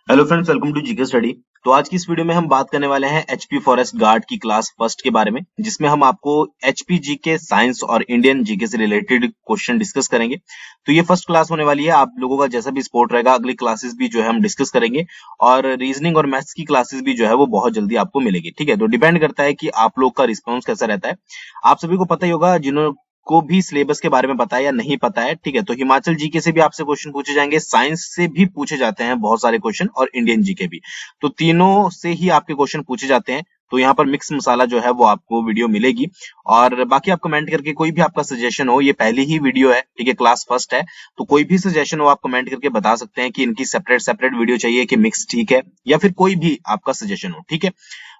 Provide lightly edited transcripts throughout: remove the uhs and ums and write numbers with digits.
Hello friends, welcome to GK study. तो आज की इस वीडियो में हम बात करने वाले हैं एचपी फॉरेस्ट गार्ड की क्लास फर्स्ट के बारे में, जिसमें हम आपको एचपी जीके साइंस और इंडियन जीके से रिलेटेड क्वेश्चन डिस्कस करेंगे। तो ये फर्स्ट क्लास होने वाली है। आप लोगों का जैसा भी सपोर्ट रहेगा, अगली क्लासेस भी जो है हम डिस्कस करेंगे और रीजनिंग और मैथ्स की क्लासेस भी जो है वो बहुत जल्दी आपको मिलेगी। ठीक है, तो डिपेंड करता है कि आप लोग का रिस्पॉन्स कैसा रहता है। आप सभी को पता ही होगा, जिन्होंने को भी सिलेबस के बारे में पता है या नहीं पता है। ठीक है, तो हिमाचल जीके से भी आपसे क्वेश्चन पूछे जाएंगे, साइंस से भी पूछे जाते हैं बहुत सारे क्वेश्चन, और इंडियन जीके भी। तो तीनों से ही आपके क्वेश्चन पूछे जाते हैं। तो यहाँ पर मिक्स मसाला जो है वो आपको वीडियो मिलेगी। और बाकी आप कमेंट करके कोई भी आपका सजेशन हो, ये पहली ही वीडियो है, ठीक है, क्लास फर्स्ट है, तो कोई भी सजेशन हो आप कमेंट करके बता सकते हैं कि इनकी सेपरेट सेपरेट वीडियो चाहिए कि मिक्स, ठीक है, या फिर कोई भी आपका सजेशन हो। ठीक है,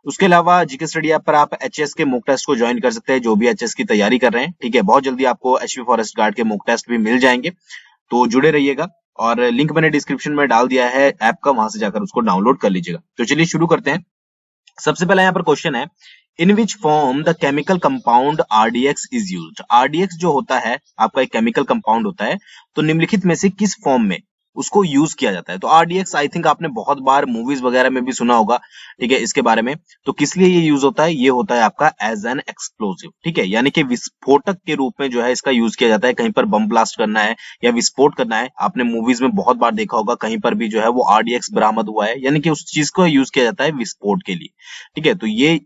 उसके अलावा जीके स्टडी ऐप पर आप एचएस के मॉक टेस्ट को ज्वाइन कर सकते हैं, जो भी एचएस की तैयारी कर रहे हैं। ठीक है, बहुत जल्दी आपको एचपी फॉरेस्ट गार्ड के मॉक टेस्ट भी मिल जाएंगे, तो जुड़े रहिएगा। और लिंक मैंने डिस्क्रिप्शन में डाल दिया है ऐप का, वहां से जाकर उसको डाउनलोड कर लीजिएगा। तो चलिए शुरू करते हैं। सबसे पहला यहाँ पर क्वेश्चन है, in which form the chemical compound RDX is used. RDX जो होता है आपका एक केमिकल कंपाउंड होता है, तो निम्नलिखित में से किस फॉर्म में उसको यूज किया जाता है। तो आरडीएक्स आई थिंक आपने बहुत बार मूवीज वगैरह में भी सुना होगा, ठीक है, इसके बारे में। तो किस लिए ये यूज होता है, ये होता है आपका एज एन एक्सप्लोसिव। ठीक है, यानी कि विस्फोटक के रूप में जो है इसका यूज किया जाता है। कहीं पर बम ब्लास्ट करना है या विस्फोट करना है, आपने मूवीज में बहुत बार देखा होगा, कहीं पर भी जो है वो आरडीएक्स बरामद हुआ है, यानी कि उस चीज को यूज किया जाता है विस्फोट के लिए। ठीक है, तो ये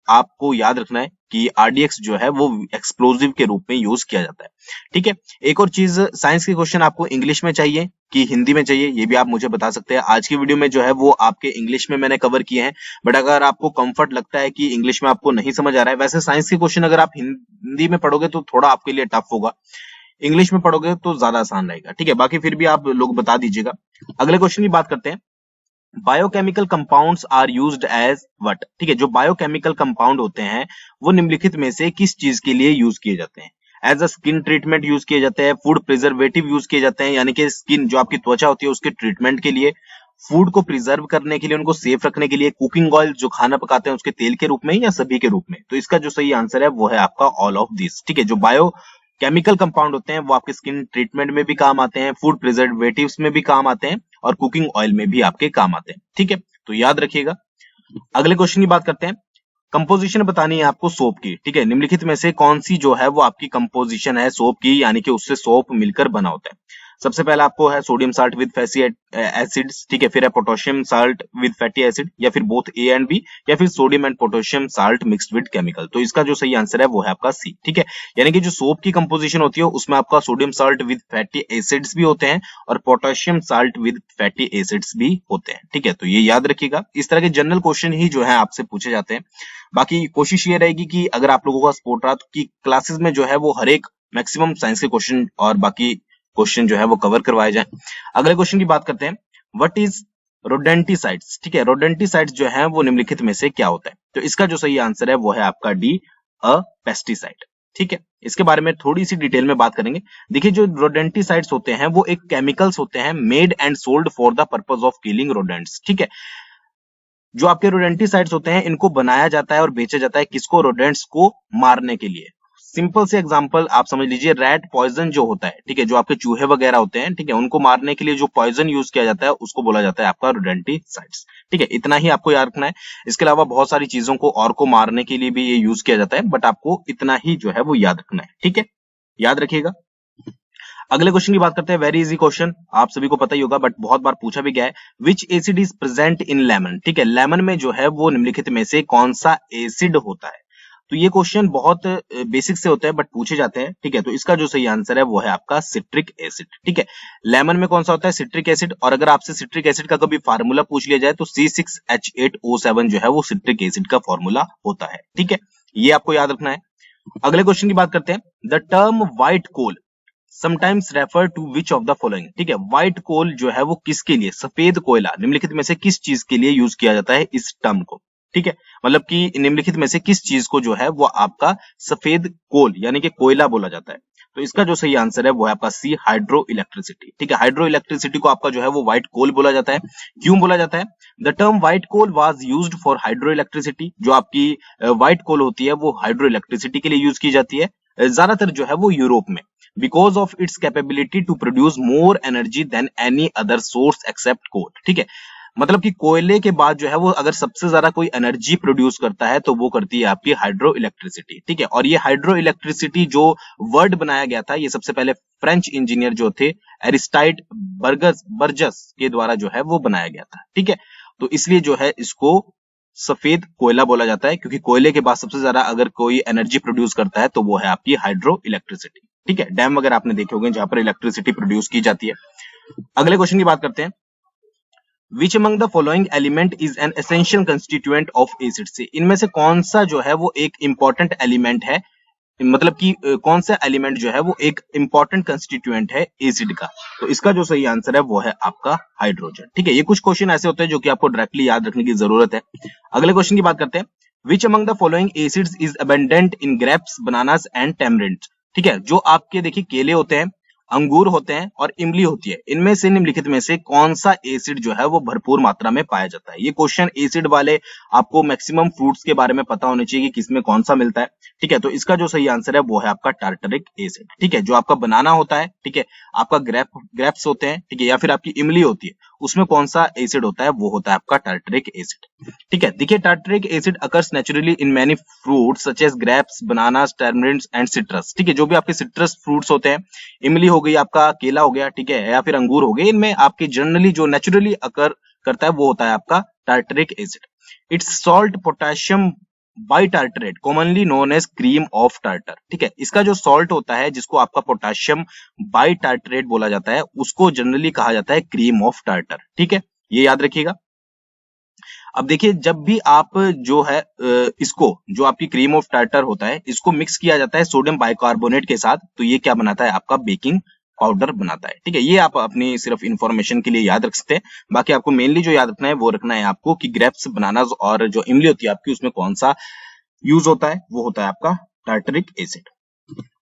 आपको याद रखना है कि आरडीएक्स जो है वो एक्सप्लोजिव के रूप में यूज किया जाता है। ठीक है, एक और चीज, साइंस के क्वेश्चन आपको इंग्लिश में चाहिए कि हिंदी में चाहिए, ये भी आप मुझे बता सकते हैं। आज की वीडियो में जो है वो आपके इंग्लिश में मैंने कवर किए हैं, बट अगर आपको कंफर्ट लगता है कि इंग्लिश में आपको नहीं समझ आ रहा है, वैसे साइंस के क्वेश्चन अगर आप हिंदी में पढ़ोगे तो थोड़ा आपके लिए टफ होगा, इंग्लिश में पढ़ोगे तो ज्यादा आसान रहेगा। ठीक है, बाकी फिर भी आप लोग बता दीजिएगा। अगले क्वेश्चन की बात करते हैं। Biochemical compounds are used as what. ठीक है, जो बायोकेमिकल कंपाउंड होते हैं वो निम्नलिखित में से किस चीज के लिए यूज किए जाते हैं। As a skin treatment use किए जाते हैं, फूड प्रिजर्वेटिव यूज किए जाते हैं, यानी कि स्किन जो आपकी त्वचा होती है उसके ट्रीटमेंट के लिए, फूड को प्रिजर्व करने के लिए, उनको सेफ रखने के लिए, कुकिंग ऑयल जो खाना पकाते हैं उसके तेल के रूप में, या सभी के रूप में। तो इसका जो सही आंसर है वो है आपका ऑल ऑफ दिस। ठीक है, जो बायो केमिकल कंपाउंड होते हैं वो आपके स्किन ट्रीटमेंट में भी काम आते हैं, फूड प्रिजर्वेटिव्स में भी काम आते हैं, और कुकिंग ऑयल में भी आपके काम आते हैं। ठीक है, तो याद रखिएगा। अगले क्वेश्चन की बात करते हैं। कंपोजिशन बतानी है आपको सोप की। ठीक है, निम्नलिखित में से कौन सी जो है वो आपकी कंपोजिशन है सोप की, यानी कि उससे सोप मिलकर बना होता है। सबसे पहला आपको है sodium salt with fatty acids. ठीक है, फिर है potassium salt with fatty acid, या फिर बोथ ए एंड बी, या फिर sodium and potassium salt mixed with chemical. तो इसका जो सही आंसर है वो है आपका सी। ठीक है, यानी कि जो सोप की कंपोजिशन होती है उसमें आपका sodium salt with fatty acids भी होते हैं और potassium salt with fatty acids भी होते हैं। ठीक है, तो ये याद रखिएगा। इस तरह के जनरल क्वेश्चन ही जो है आपसे पूछे जाते हैं। बाकी कोशिश ये रहेगी कि अगर आप लोगों का सपोर्ट रहा तो कि क्लासेस में जो है वो हर एक मैक्सिमम साइंस के क्वेश्चन और बाकी क्वेश्चन जो है वो कवर करवाए जाए। अगले क्वेश्चन की बात करते हैं। What is rodenticides. ठीक है, रोडेंटिसाइड्स जो है वो निम्नलिखित में से क्या होता है। तो इसका जो सही आंसर है वो है आपका डी, अ पेस्टिसाइड। ठीक है, इसके बारे में थोड़ी सी डिटेल में बात करेंगे। देखिए, जो रोडेंटिसाइड्स होते हैं वो एक केमिकल्स होते हैं made and sold for the purpose of killing rodents. ठीक है, जो आपके रोडेंटिसाइड्स होते हैं इनको बनाया जाता है और बेचा जाता है किसको, रोडेंट्स को मारने के लिए। सिंपल से एग्जांपल आप समझ लीजिए, रैट पॉइजन जो होता है, ठीक है, जो आपके चूहे वगैरह होते हैं, ठीक है, उनको मारने के लिए जो पॉइजन यूज किया जाता है उसको बोला जाता है आपका रोडेंटिसाइड्स। ठीक है, इतना ही आपको याद रखना है। इसके अलावा बहुत सारी चीजों को और को मारने के लिए भी ये यूज किया जाता है, बट आपको इतना ही जो है वो याद रखना है। ठीक है, याद रखिएगा। अगले क्वेश्चन की बात करते हैं। वेरी इजी क्वेश्चन, आप सभी को पता ही होगा, बट बहुत बार पूछा भी गया है। विच acid is present in lemon. ठीक है, लेमन में जो है वो निम्नलिखित में से कौन सा एसिड होता है। तो ये क्वेश्चन बहुत बेसिक से होते हैं बट पूछे जाते हैं। ठीक है, तो इसका जो सही आंसर है वो है आपका सिट्रिक एसिड। ठीक है, लेमन में कौन सा होता है, सिट्रिक एसिड। और अगर आपसे सिट्रिक एसिड का कभी फार्मूला पूछ लिया जाए तो C6H8O7 जो है वो सिट्रिक एसिड का फॉर्मूला होता है। ठीक है, ये आपको याद रखना है। अगले क्वेश्चन की बात करते हैं। The term white coal sometimes refer to which of the following. ठीक है, व्हाइट कोल जो है वो किसके लिए, सफेद कोयला, निम्नलिखित में से किस चीज के लिए यूज किया जाता है इस टर्म को। ठीक है, मतलब कि निम्नलिखित में से किस चीज को जो है वो आपका सफेद कोल यानी कि कोयला बोला जाता है। तो इसका जो सही आंसर है वो है आपका सी, हाइड्रो इलेक्ट्रिसिटी। ठीक है, हाइड्रो इलेक्ट्रिसिटी को आपका जो है वो व्हाइट कोल बोला जाता है। क्यों बोला जाता है, the term white coal was used for hydro electricity. जो आपकी व्हाइट कोल होती है वो हाइड्रो इलेक्ट्रिसिटी के लिए यूज की जाती है। ज्यादातर जो है वो यूरोप में, because of its capability to produce more energy than any other source except coal. ठीक है, मतलब कि कोयले के बाद जो है वो अगर सबसे ज्यादा कोई एनर्जी प्रोड्यूस करता है तो वो करती है आपकी हाइड्रो इलेक्ट्रिसिटी। ठीक है, और ये हाइड्रो इलेक्ट्रिसिटी जो वर्ड बनाया गया था, ये सबसे पहले फ्रेंच इंजीनियर जो थे एरिस्टाइड बर्जस के द्वारा जो है वो बनाया गया था। ठीक है, तो इसलिए जो है इसको सफेद कोयला बोला जाता है, क्योंकि कोयले के बाद सबसे ज्यादा अगर कोई एनर्जी प्रोड्यूस करता है तो वो है आपकी हाइड्रो इलेक्ट्रिसिटी। ठीक है, डैम वगैरह आपने देखे होंगे जहां पर इलेक्ट्रिसिटी प्रोड्यूस की जाती है। अगले क्वेश्चन की बात करते हैं, which among the following element is an essential constituent of acid. से इनमें से कौन सा जो है वो एक इंपॉर्टेंट एलिमेंट है, मतलब कि कौन सा एलिमेंट जो है वो एक इंपॉर्टेंट कंस्टिट्यूएंट है एसिड का। तो इसका जो सही आंसर है वो है आपका हाइड्रोजन। ठीक है, ये कुछ क्वेश्चन ऐसे होते हैं जो कि आपको डायरेक्टली याद रखने की जरूरत है। अगले क्वेश्चन की बात करते हैं, which among the following acids is abundant in grapes, bananas and tamarinds. ठीक है, जो आपके देखिए केले होते हैं, अंगूर होते हैं और इमली होती है, इनमें से निम्नलिखित में से कौन सा एसिड जो है वो भरपूर मात्रा में पाया जाता है। ये क्वेश्चन एसिड वाले आपको मैक्सिमम फ्रूट्स के बारे में पता होने चाहिए कि किसमें कौन सा मिलता है। ठीक है, तो इसका जो सही आंसर है वो है आपका टार्टरिक एसिड। ठीक है, जो आपका बनाना होता है, ठीक है, आपका ग्रेप्स होते हैं, ठीक है, या फिर आपकी इमली होती है, उसमें कौन सा एसिड होता है, वो होता है आपका टार्टरिक एसिड। ठीक है, देखिए tartaric acid occurs naturally in many fruits such as grapes, bananas, tamarinds and citrus. ठीक है, जो भी आपके सिट्रस फ्रूट्स होते हैं, इमली हो गई, आपका केला हो गया, ठीक है, या फिर अंगूर हो गए, इनमें आपके जनरली जो नेचुरली अकर करता है वो होता है आपका tartaric acid. Its salt potassium bitartrate commonly known as cream of tartar. ठीक है, इसका जो सॉल्ट होता है जिसको आपका पोटेशियम बाइटार्टरेट बोला जाता है, उसको जनरली कहा जाता है क्रीम ऑफ टार्टर। ठीक है, ये याद रखिएगा। अब देखिए, जब भी आप जो है इसको, जो आपकी क्रीम ऑफ टार्टर होता है, इसको मिक्स किया जाता है सोडियम बाइकार्बोनेट के साथ, तो ये क्या बनाता है, आपका बेकिंग पाउडर बनाता है। ठीक है, ये आप अपनी सिर्फ इंफॉर्मेशन के लिए याद रख सकते हैं। बाकी आपको मेनली जो याद रखना है वो रखना है आपको कि ग्रेप्स, बनानास और जो इमली होती है आपकी, उसमें कौन सा यूज होता है, वो होता है आपका टार्टरिक एसिड।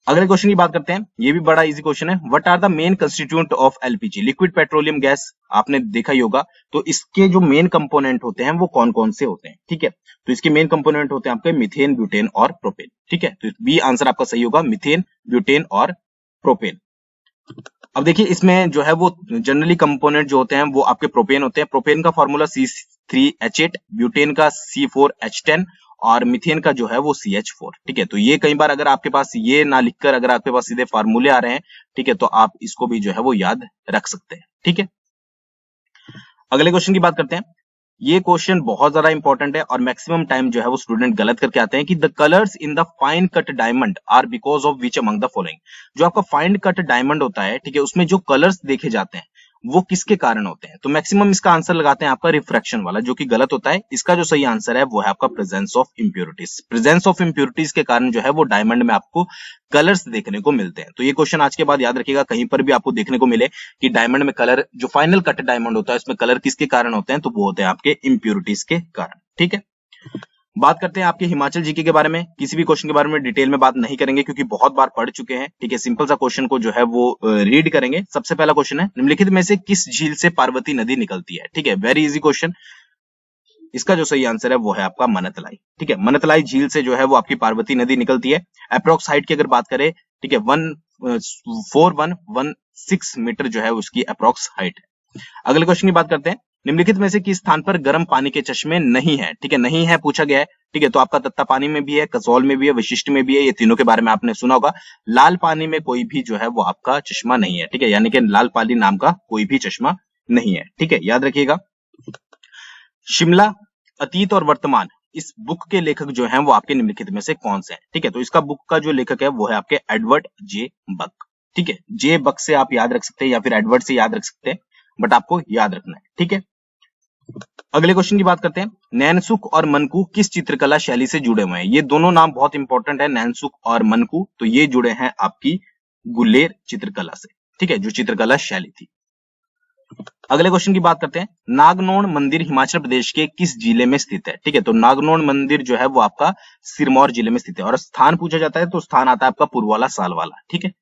अगले क्वेश्चन की बात करते हैं, ये भी बड़ा इजी क्वेश्चन है। What are the main constituent of LPG, liquid petroleum gas, आपने देखा ही होगा। तो इसके जो मेन कंपोनेंट होते हैं वो कौन कौन से होते हैं। ठीक है, तो इसके मेन कंपोनेंट होते हैं आपके मीथेन, ब्यूटेन और प्रोपेन। ठीक है, तो बी आंसर आपका सही होगा, मीथेन, ब्यूटेन और प्रोपेन। अब देखिए, इसमें जो है वो जनरली कंपोनेंट जो होते हैं वो आपके प्रोपेन होते हैं। प्रोपेन का फॉर्मूला C3H8, ब्यूटेन का C4H10 और मीथेन का जो है वो CH4। ठीक है, तो ये कई बार अगर आपके पास ये ना लिखकर अगर आपके पास सीधे फार्मूले आ रहे हैं, ठीक है, तो आप इसको भी जो है वो याद रख सकते हैं। ठीक है, अगले क्वेश्चन की बात करते हैं। ये क्वेश्चन बहुत ज्यादा इंपॉर्टेंट है और मैक्सिमम टाइम जो है वो स्टूडेंट गलत करके आते हैं कि the colours in the fine cut diamond are because of which among the following. जो आपका फाइन कट डायमंड होता है, ठीक है, उसमें जो कलर्स देखे जाते हैं वो किसके कारण होते हैं। तो मैक्सिमम इसका आंसर लगाते हैं आपका रिफ्रैक्शन वाला, जो कि गलत होता है। इसका जो सही आंसर है वो है आपका presence of impurities. Presence of impurities के कारण जो है वो डायमंड में आपको कलर्स देखने को मिलते हैं। तो ये क्वेश्चन आज के बाद याद रखिएगा, कहीं पर भी आपको देखने को मिले कि डायमंड में कलर, जो फाइनल कट डायमंड होता है उसमें कलर किसके कारण होते हैं, तो वो होते हैं आपके इंप्योरिटीज के कारण। ठीक है, बात करते हैं आपके हिमाचल जीके के बारे में। किसी भी क्वेश्चन के बारे में डिटेल में बात नहीं करेंगे क्योंकि बहुत बार पढ़ चुके हैं। ठीक है, सिंपल सा क्वेश्चन को जो है वो रीड करेंगे। सबसे पहला क्वेश्चन है, निम्नलिखित में से किस झील से पार्वती नदी निकलती है। ठीक है, वेरी इजी क्वेश्चन। इसका जो सही आंसर है वो है आपका मनतलाई। ठीक है, मनतलाई झील से जो है वो आपकी पार्वती नदी निकलती है। अप्रोक्स हाइट की अगर बात करें, ठीक है, 4116 मीटर जो है उसकी अप्रोक्स हाइट है। अगले क्वेश्चन की बात करते हैं, निम्नलिखित में से किस स्थान पर गर्म पानी के चश्मे नहीं है। ठीक है, नहीं है पूछा गया है। ठीक है, तो आपका तत्तापानी में भी है, कसौल में भी है, वशिष्ठ में भी है। ये तीनों के बारे में आपने सुना होगा। लाल पानी में कोई भी जो है वो आपका चश्मा नहीं है। ठीक है, यानी कि लाल पानी नाम का कोई भी चश्मा नहीं है। ठीक है, याद रखिएगा। शिमला अतीत और वर्तमान, इस बुक के लेखक जो हैं वो आपके निम्नलिखित में से कौन से हैं। ठीक है, तो इसका बुक का जो लेखक है वो है आपके एडवर्ड जे बक। ठीक है, जे बक से आप याद रख सकते हैं या फिर एडवर्ड से याद रख सकते हैं, बट आपको याद रखना है। ठीक है, अगले क्वेश्चन की बात करते हैं, नैनसुख और मनकू किस चित्रकला शैली से जुड़े हुए हैं। ये दोनों नाम बहुत इंपॉर्टेंट है, नैनसुख और मनकू, तो ये जुड़े हैं आपकी गुलेर चित्रकला से। ठीक है, जो चित्रकला शैली थी। अगले क्वेश्चन की बात करते हैं, नागनौर मंदिर हिमाचल प्रदेश के किस जिले में स्थित है। ठीक है, तो नागनौर मंदिर जो है वो आपका सिरमौर जिले में स्थित है। और स्थान पूछा जाता है तो स्थान आता है आपका पुरवाला सालवाला। ठीक है,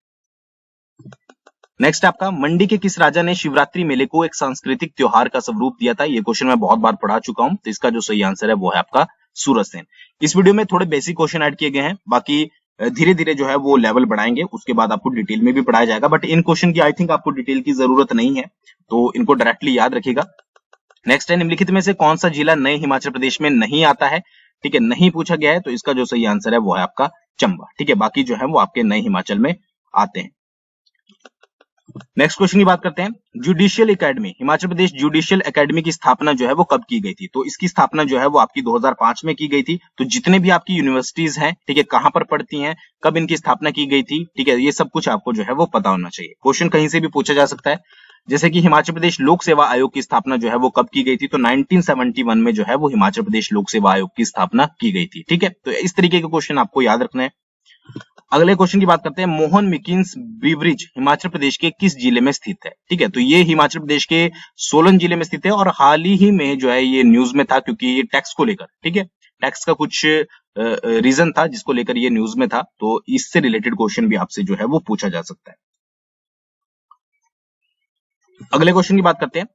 नेक्स्ट आपका, मंडी के किस राजा ने शिवरात्रि मेले को एक सांस्कृतिक त्योहार का स्वरूप दिया था। ये क्वेश्चन मैं बहुत बार पढ़ा चुका हूं, तो इसका जो सही आंसर है वो है आपका सूरजसेन। इस वीडियो में थोड़े बेसिक क्वेश्चन ऐड किए गए हैं, बाकी धीरे धीरे जो है वो लेवल बढ़ाएंगे, उसके बाद आपको डिटेल में भी पढ़ाया जाएगा, बट इन क्वेश्चन की आई थिंक आपको डिटेल की जरूरत नहीं है, तो इनको डायरेक्टली याद रखिएगा। नेक्स्ट है, निम्नलिखित में से कौन सा जिला नए हिमाचल प्रदेश में नहीं आता है? ठीक है, नहीं पूछा गया है, तो इसका जो सही आंसर है वो है आपका चंबा। ठीक है, बाकी जो है वो आपके नए हिमाचल में आते हैं। नेक्स्ट क्वेश्चन की बात करते हैं, judicial academy, Himachal Pradesh judicial academy की स्थापना जो है वो कब की गई थी? तो इसकी स्थापना जो है वो आपकी 2005 में की गई थी। तो जितने भी आपकी यूनिवर्सिटीज हैं, ठीक है, कहां पर पढ़ती हैं, कब इनकी स्थापना की गई थी, ठीक है, ये सब कुछ आपको जो है वो पता होना चाहिए। क्वेश्चन कहीं से भी पूछा जा सकता है, जैसे कि हिमाचल प्रदेश लोक सेवा आयोग की स्थापना जो है वो कब की गई थी? तो 1971 में जो है वो हिमाचल प्रदेश लोक सेवा आयोग की स्थापना की गई थी। ठीक है, तो इस तरीके के क्वेश्चन आपको याद रखना है। अगले क्वेश्चन की बात करते हैं, मोहन मिकिन्स ब्रीवरिज हिमाचल प्रदेश के किस जिले में स्थित है? ठीक है, तो ये हिमाचल प्रदेश के सोलन जिले में स्थित है, और हाल ही में जो है ये न्यूज में था, क्योंकि ये टैक्स को लेकर, ठीक है, टैक्स का कुछ रीजन था जिसको लेकर ये न्यूज में था, तो इससे रिलेटेड क्वेश्चन भी आपसे जो है वो पूछा जा सकता है। अगले क्वेश्चन की बात करते हैं,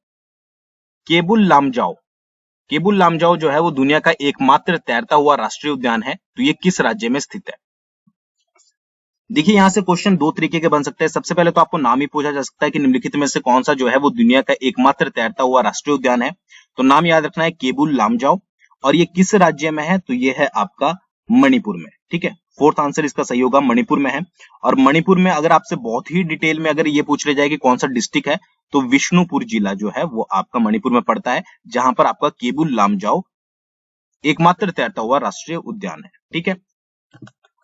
केबुल लामजाओ, केबुल लामजाओ जो है वो दुनिया का एकमात्र तैरता हुआ राष्ट्रीय उद्यान है, तो ये किस राज्य में स्थित है? देखिए, यहां से क्वेश्चन दो तरीके के बन सकते हैं। सबसे पहले तो आपको नाम ही पूछा जा सकता है कि निम्नलिखित में से कौन सा जो है वो दुनिया का एकमात्र तैरता हुआ राष्ट्रीय उद्यान है। तो नाम याद रखना है केबुल लामजाओ, और ये किस राज्य में है? तो ये है आपका मणिपुर में। ठीक है, फोर्थ आंसर इसका सही होगा, मणिपुर में है। और मणिपुर में अगर आपसे बहुत ही डिटेल में अगर ये पूछ ले जाए कि कौन सा डिस्ट्रिक्ट है, तो विष्णुपुर जिला जो है वो आपका मणिपुर में पड़ता है, जहां पर आपका केबुल लामजाओ एकमात्र तैरता हुआ राष्ट्रीय उद्यान है। ठीक है,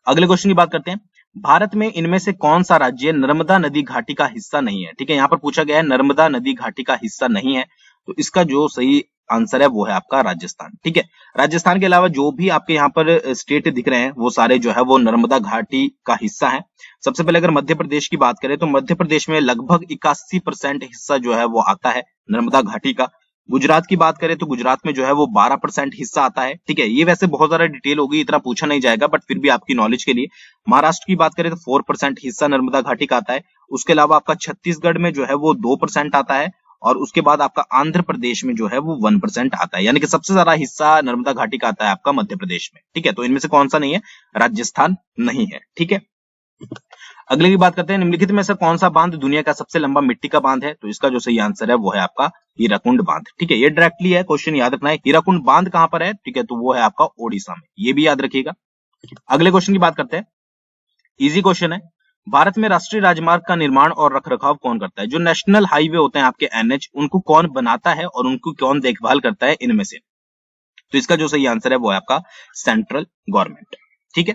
अगले क्वेश्चन की बात करते हैं, भारत में इनमें से कौन सा राज्य नर्मदा नदी घाटी का हिस्सा नहीं है? ठीक है, यहां पर पूछा गया है नर्मदा नदी घाटी का हिस्सा नहीं है, तो इसका जो सही आंसर है वो है आपका राजस्थान। ठीक है, राजस्थान के अलावा जो भी आपके यहाँ पर स्टेट दिख रहे हैं वो सारे जो है वो नर्मदा घाटी का हिस्सा है। सबसे पहले अगर मध्य प्रदेश की बात करें तो मध्य प्रदेश में लगभग 81% हिस्सा जो है वो आता है नर्मदा घाटी का। गुजरात की बात करें तो गुजरात में जो है वो 12% हिस्सा आता है। ठीक है, ये वैसे बहुत ज्यादा डिटेल होगी, इतना पूछा नहीं जाएगा, बट फिर भी आपकी नॉलेज के लिए। महाराष्ट्र की बात करें तो 4% हिस्सा नर्मदा घाटी का आता है। उसके अलावा आपका छत्तीसगढ़ में जो है वो 2% आता है, और उसके बाद आपका आंध्र प्रदेश में जो है वो 1% आता है, यानी कि सबसे ज्यादा हिस्सा नर्मदा घाटी का आता है आपका मध्य प्रदेश में। ठीक है, तो इनमें से कौन सा नहीं है? राजस्थान नहीं है। ठीक है, अगले की बात करते हैं, निम्नलिखित में से कौन सा बांध दुनिया का सबसे लंबा मिट्टी का बांध है? तो इसका जो सही आंसर है वो है आपका हीराकुंड बांध। ठीक है, ये डायरेक्टली है, क्वेश्चन याद रखना है, हीराकुंड बांध कहां पर है? ठीक है, तो वो है आपका ओडिशा में, ये भी याद रखिएगा। अगले क्वेश्चन की बात करते हैं, इजी क्वेश्चन है, भारत में राष्ट्रीय राजमार्ग का निर्माण और रखरखाव कौन करता है? जो नेशनल हाईवे होते हैं आपके एनएच, उनको कौन बनाता है और उनको कौन देखभाल करता है इनमें से? तो इसका जो सही आंसर है वो है आपका सेंट्रल गवर्नमेंट। ठीक है,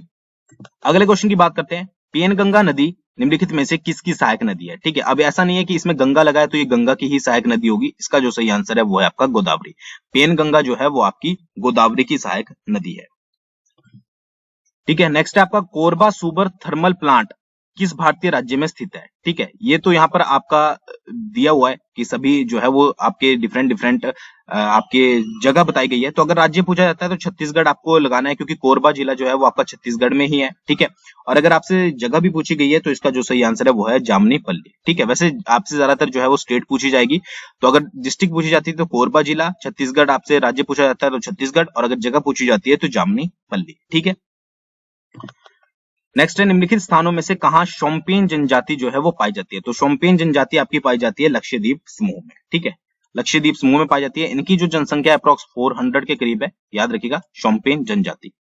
अगले क्वेश्चन की बात करते हैं, पेनगंगा नदी निम्नलिखित में से किसकी सहायक नदी है? ठीक है, अब ऐसा नहीं है कि इसमें गंगा लगा है तो ये गंगा की ही सहायक नदी होगी, इसका जो सही आंसर है वो है आपका गोदावरी। पेनगंगा जो है वो आपकी गोदावरी की सहायक नदी है। ठीक है, नेक्स्ट है आपका कोरबा सुपर थर्मल प्लांट किस भारतीय राज्य में स्थित है? ठीक है, ये तो यहाँ पर आपका दिया हुआ है कि सभी जो है वो आपके डिफरेंट आपके जगह बताई गई है, तो अगर राज्य पूछा जाता है तो छत्तीसगढ़ आपको लगाना है, क्योंकि कोरबा जिला जो है वो आपका छत्तीसगढ़ में ही है। ठीक है, और अगर आपसे जगह भी पूछी गई है तो इसका जो सही आंसर है वो है जामनीपल्ली। ठीक है, वैसे आपसे ज्यादातर जो है वो स्टेट पूछी जाएगी, तो अगर डिस्ट्रिक्ट पूछी जाती है तो कोरबा जिला, छत्तीसगढ़ आपसे राज्य पूछा जाता है तो छत्तीसगढ़, और अगर जगह पूछी जाती है तो जामनीपल्ली। ठीक है, नेक्स्ट है, निम्नलिखित स्थानों में से कहां शोम्पेन जनजाति जो है वो पाई जाती है? तो शोम्पेन जनजाति आपकी पाई जाती है लक्षद्वीप समूह में। ठीक है, लक्षद्वीप समूह में पाई जाती है, इनकी जो जनसंख्या अप्रोक्स 400 के करीब है, याद रखिएगा शोम्पेन जनजाति।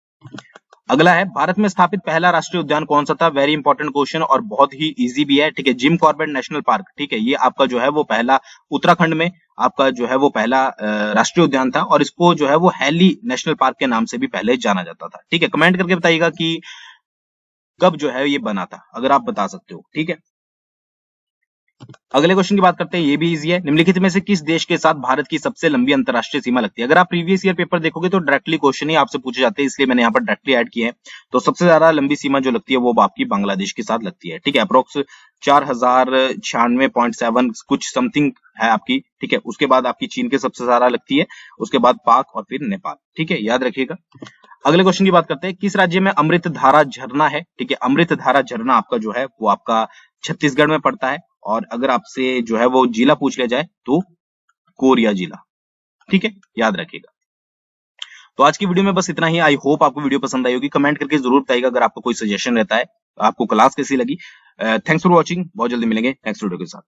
अगला है, भारत में स्थापित पहला राष्ट्रीय उद्यान कौन सा था? वेरी इंपॉर्टेंट क्वेश्चन और बहुत ही इजी भी है। ठीक है, जिम कॉर्बेट नेशनल पार्क। ठीक है, ये आपका जो है वो पहला उत्तराखंड में आपका जो है वो पहला राष्ट्रीय उद्यान था, और इसको जो है वो हैली नेशनल पार्क के नाम से भी पहले जाना जाता था। ठीक है, कमेंट करके बताइएगा कि कब जो है ये बना था, अगर आप बता सकते हो। ठीक है, अगले क्वेश्चन की बात करते हैं, ये भी इजी है, निम्नलिखित में से किस देश के साथ भारत की सबसे लंबी अंतरराष्ट्रीय सीमा लगती है? अगर आप प्रीवियस ईयर पेपर देखोगे तो डायरेक्टली क्वेश्चन ही आपसे पूछे जाते हैं, इसलिए मैंने यहाँ पर डायरेक्टली ऐड किए हैं। तो सबसे ज्यादा लंबी सीमा जो लगती है वो आपकी बांग्लादेश के साथ लगती है। ठीक है, अप्रोक्स 4096.7 कुछ समथिंग है आपकी। ठीक है, उसके बाद आपकी चीन के सबसे ज्यादा लगती है, उसके बाद पाक और फिर नेपाल। ठीक है, याद रखिएगा। अगले क्वेश्चन की बात करते हैं, किस राज्य में अमृत धारा झरना है? ठीक है, अमृत धारा झरना आपका जो है वो आपका छत्तीसगढ़ में पड़ता है, और अगर आपसे जो है वो जिला पूछ लिया जाए तो कोरिया जिला। ठीक है, याद रखिएगा। तो आज की वीडियो में बस इतना ही। आई होप आपको वीडियो पसंद आई होगी। कमेंट करके जरूर बताइएगा अगर आपको कोई सजेशन रहता है, आपको क्लास कैसी लगी। Thanks for watching. बहुत जल्दी मिलेंगे नेक्स्ट वीडियो के साथ।